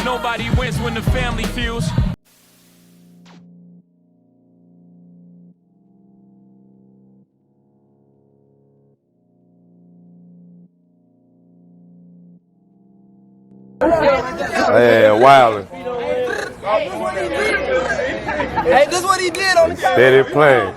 Nobody wins when the family feels. Hey, wildin'. Hey, this is what he did on the camera. Steady playing.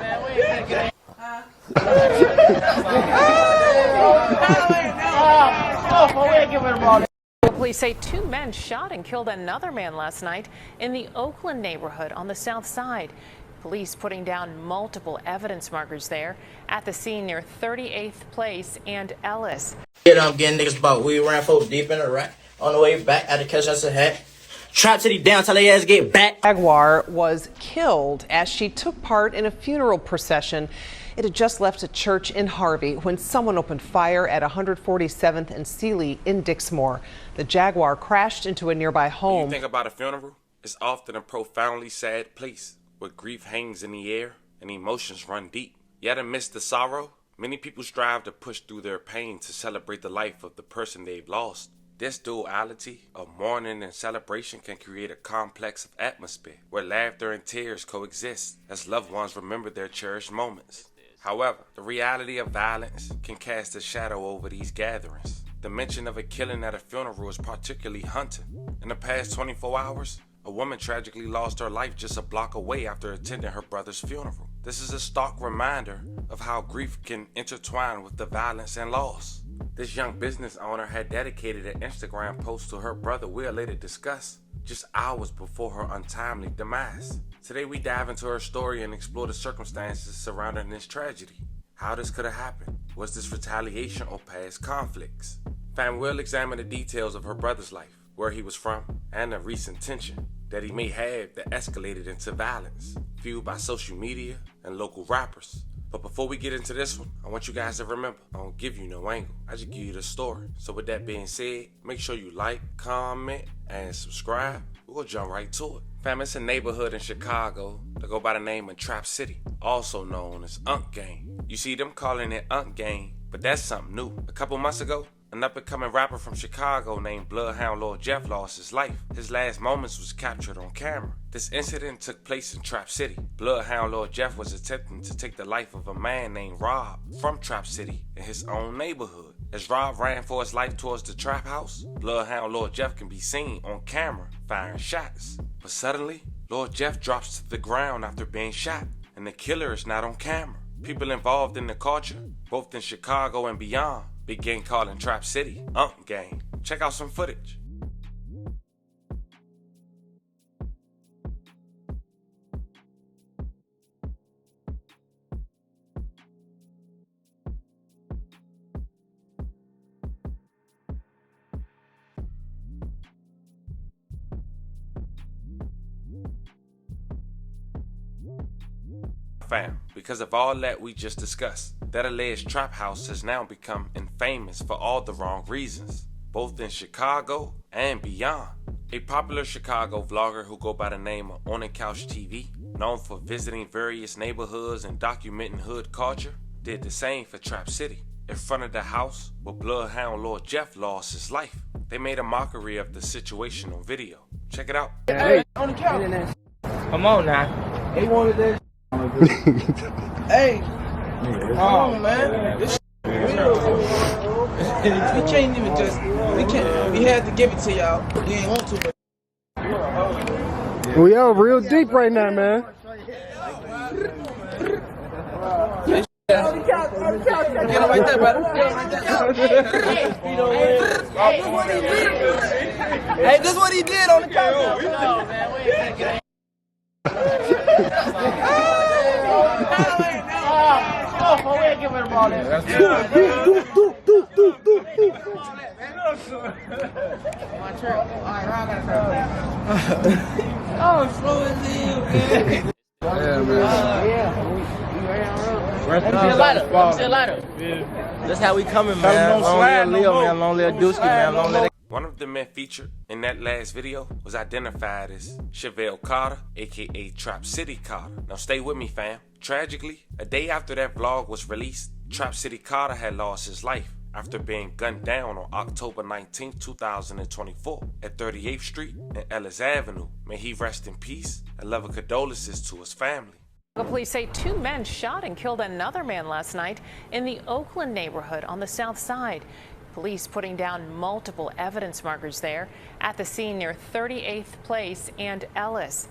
Police say 2 men shot and killed another man last night in the Oakland neighborhood on the south side. Police putting down multiple evidence markers there at the scene near 38th Place and Ellis. I'm getting niggas about we ran 4 deep in the rack. On the way back, I had to catch us a hat. Trap City down till they ass get back. Jaguar was killed as she took part in a funeral procession. It had just left a church in Harvey when someone opened fire at 147th and Sealy in Dixmoor. The Jaguar crashed into a nearby home. When you think about a funeral, it's often a profoundly sad place where grief hangs in the air and emotions run deep. Yet amidst the sorrow, many people strive to push through their pain to celebrate the life of the person they've lost. This duality of mourning and celebration can create a complex atmosphere where laughter and tears coexist as loved ones remember their cherished moments. However, the reality of violence can cast a shadow over these gatherings. The mention of a killing at a funeral is particularly haunting. In the past 24 hours, a woman tragically lost her life just a block away after attending her brother's funeral. This is a stark reminder of how grief can intertwine with the violence and loss. This young business owner had dedicated an Instagram post to her brother we'll later discuss just hours before her untimely demise. Today we dive into her story and explore the circumstances surrounding this tragedy. How this could have happened. Was this retaliation or past conflicts? Fam, we'll examine the details of her brother's life, where he was from, and the recent tension that he may have that escalated into violence, fueled by social media and local rappers. But before we get into this one, I want you guys to remember, I don't give you no angle, I just give you the story. So with that being said, make sure you like, comment, and subscribe. We'll jump right to it. Fam, it's a neighborhood in Chicago that go by the name of Trap City, also known as Unc Gang. You see them calling it Unc Gang, but that's something new. A couple months ago, an up-and-coming rapper from Chicago named Bloodhound Lord Jeff lost his life. His last moments was captured on camera. This incident took place in Trap City. Bloodhound Lord Jeff was attempting to take the life of a man named Rob from Trap City in his own neighborhood. As Rob ran for his life towards the trap house, Bloodhound Lord Jeff can be seen on camera firing shots. But suddenly, Lord Jeff drops to the ground after being shot, and the killer is not on camera. People involved in the culture, both in Chicago and beyond, began calling Trap City Unc Gang. Check out some footage. Fam, because of all that we just discussed, that alleged trap house has now become infamous for all the wrong reasons, both in Chicago and beyond. A popular Chicago vlogger who go by the name of On the Couch TV, known for visiting various neighborhoods and documenting hood culture, did the same for Trap City. In front of the house where Bloodhound Lord Jeff lost his life, they made a mockery of the situation on video. Check it out. Hey, on the couch. Come on now. They wanted that. Hey, come on, man. This we can't even just, we had to give it to y'all. We ain't want to, but. We are real deep right now, man. Get him right there, brother. Hey, this is what he did on the couch. Oh, slow as hell, man. Yeah, man. That's how we coming, man. Long live Leo, man. Long live Dusky, man. Long live. One of the men featured in that last video was identified as Chevelle Carter, aka Trap City Carter. Now stay with me, fam. Tragically, a day after that vlog was released, Trap City Carter had lost his life. after being gunned down on October 19, 2024 at 38th Street and Ellis Avenue. May he rest in peace and love and condolences to his family. Police say two men shot and killed another man last night in the Oakland neighborhood on the south side. Police putting down multiple evidence markers there at the scene near 38th Place and Ellis.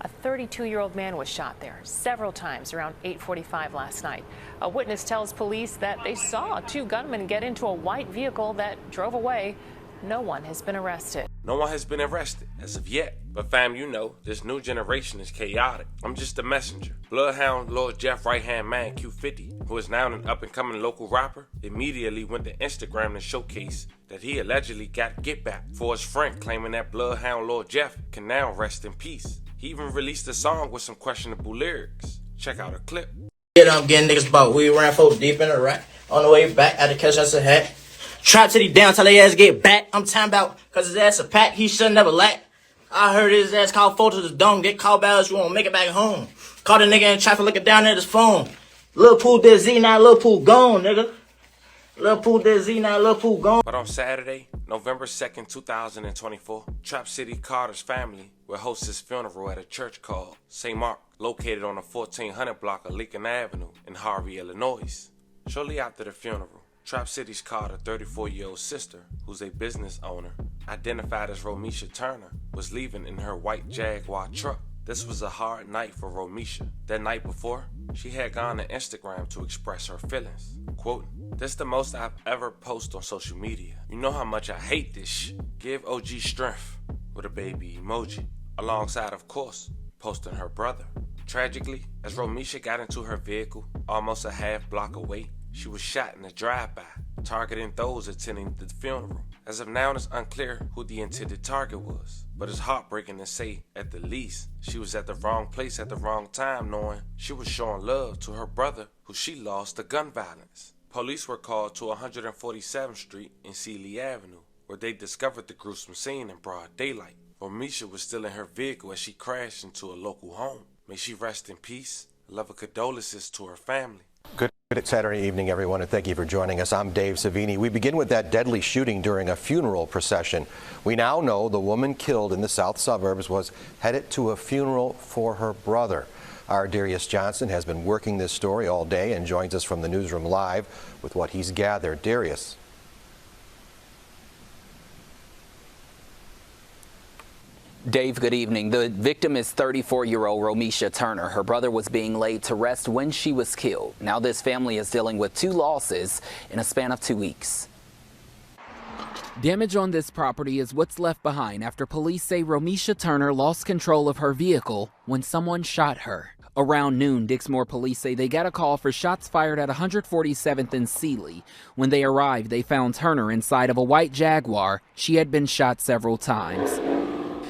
A 32-year-old man was shot there several times around 8:45 last night. A witness tells police that they saw two gunmen get into a white vehicle that drove away. No one has been arrested. No one has been arrested as of yet. But fam, you know, this new generation is chaotic. I'm just a messenger. Bloodhound Lord Jeff right-hand man Q50, who is now an up-and-coming local rapper, immediately went to Instagram to showcase that he allegedly got get back for his friend, claiming that Bloodhound Lord Jeff can now rest in peace. He even released a song with some questionable lyrics. Check out a clip. I'm getting niggas about we ran folks deep in the rack. On the way back, had to catch us a hat. Trap City down till they ass get back. I'm talking about cause his ass a pack, he should never lack. I heard his ass call photos to the dome, get called back, you won't make it back home. Caught a nigga in traffic looking down at his phone. Lil Pooh did Z, now Lil Pooh gone, nigga. Lil Pooh did Z, now Lil Pooh gone. But on Saturday, November 2nd, 2024, Trap City Carter's family will host his funeral at a church called St. Mark, located on the 1400 block of Lincoln Avenue in Harvey, Illinois. Shortly after the funeral, Trap City's Carter 34-year-old sister, who's a business owner, identified as Romisha Turner, was leaving in her white Jaguar truck. This was a hard night for Romisha. That night before, she had gone to Instagram to express her feelings. Quote, "This the most I've ever posted on social media. You know how much I hate this shit. Give OG strength," with a baby emoji, alongside, of course, posting her brother. Tragically, as Romisha got into her vehicle, almost a half block away, she was shot in a drive-by, targeting those attending the funeral. As of now, it's unclear who the intended target was, but it's heartbreaking to say, at the least, she was at the wrong place at the wrong time, knowing she was showing love to her brother, who she lost to gun violence. Police were called to 147th Street and Sealy Avenue, where they discovered the gruesome scene in broad daylight. Romisha was still in her vehicle as she crashed into a local home. May she rest in peace. Love and condolences to her family. Good Saturday evening, everyone, and thank you for joining us. I'm Dave Savini. We begin with that deadly shooting during a funeral procession. We now know the woman killed in the south suburbs was headed to a funeral for her brother. Our Darius Johnson has been working this story all day and joins us from the newsroom live with what he's gathered. Darius. Dave, good evening. The victim is 34-year-old Romisha Turner. Her brother was being laid to rest when she was killed. Now this family is dealing with two losses in a span of 2 weeks. Damage on this property is what's left behind after police say Romisha Turner lost control of her vehicle when someone shot her. Around noon, Dixmoor police say they got a call for shots fired at 147th and Sealy. When they arrived, they found Turner inside of a white Jaguar. She had been shot several times.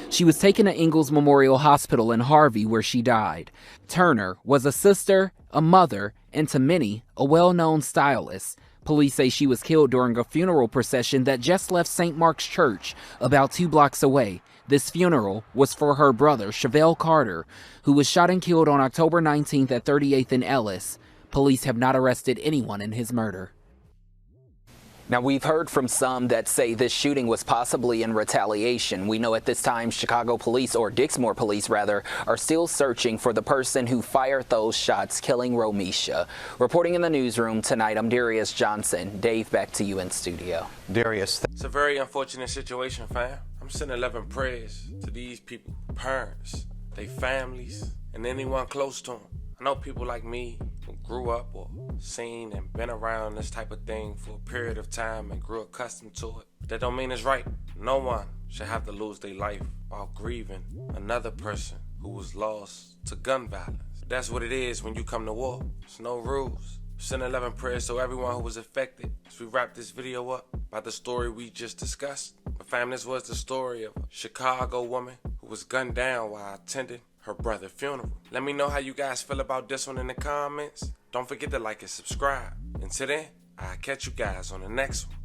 She was taken to Ingalls Memorial Hospital in Harvey, where she died. Turner was a sister, a mother, and to many, a well-known stylist. Police say she was killed during a funeral procession that just left St. Mark's Church, about 2 blocks away. This funeral was for her brother, Chevelle Carter, who was shot and killed on October 19th at 38th and Ellis. Police have not arrested anyone in his murder. Now, we've heard from some that say this shooting was possibly in retaliation. We know at this time Chicago police, or Dixmoor police rather, are still searching for the person who fired those shots, killing Romisha. Reporting in the newsroom tonight, I'm Darius Johnson. Dave, back to you in studio. Darius. It's a very unfortunate situation, fam. I'm sending love and prayers to these people, parents, their families, and anyone close to them. I know people like me who grew up or seen and been around this type of thing for a period of time and grew accustomed to it. But that don't mean it's right. No one should have to lose their life while grieving another person who was lost to gun violence. That's what it is when you come to war. There's no rules. Sending love and prayers to everyone who was affected as we wrap this video up by the story we just discussed. But fam, this was the story of a Chicago woman who was gunned down while attending her brother's funeral. Let me know how you guys feel about this one in the comments. Don't forget to like and subscribe. Until then, I'll catch you guys on the next one.